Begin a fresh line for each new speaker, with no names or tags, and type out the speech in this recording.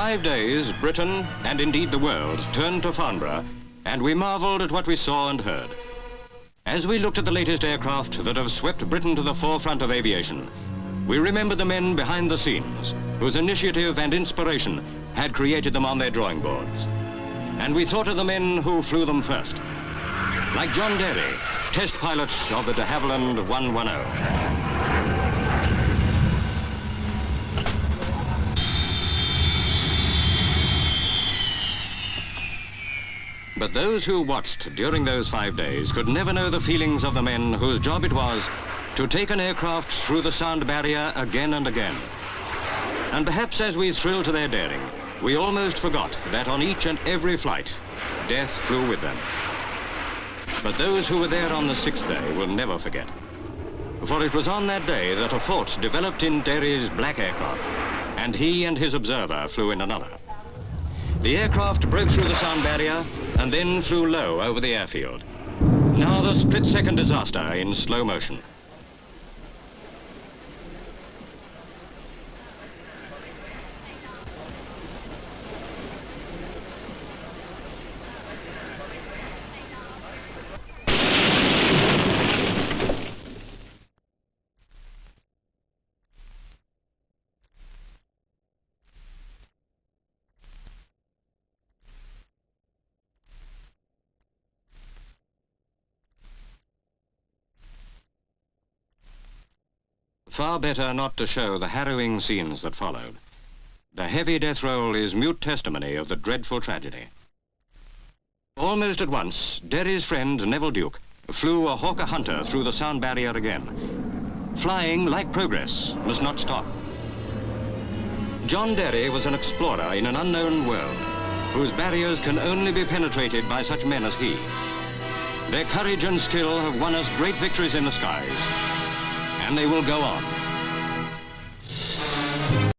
5 days, Britain, and indeed the world, turned to Farnborough, and we marvelled at what we saw and heard. As we looked at the latest aircraft that have swept Britain to the forefront of aviation, we remembered the men behind the scenes, whose initiative and inspiration had created them on their drawing boards. And we thought of the men who flew them first, like John Derry, test pilot of the de Havilland 110. But those who watched during those 5 days could never know the feelings of the men whose job it was to take an aircraft through the sound barrier again and again. And perhaps as we thrilled to their daring, we almost forgot that on each and every flight, death flew with them. But those who were there on the 6th day will never forget. For it was on that day that a fault developed in Derry's black aircraft, and he and his observer flew in another. The aircraft broke through the sound barrier and then flew low over the airfield. Now the split-second disaster in slow motion. Far better not to show the harrowing scenes that followed. The heavy death roll is mute testimony of the dreadful tragedy. Almost at once, Derry's friend Neville Duke flew a Hawker Hunter through the sound barrier again. Flying, like progress, must not stop. John Derry was an explorer in an unknown world, whose barriers can only be penetrated by such men as he. Their courage and skill have won us great victories in the skies, and they will go on.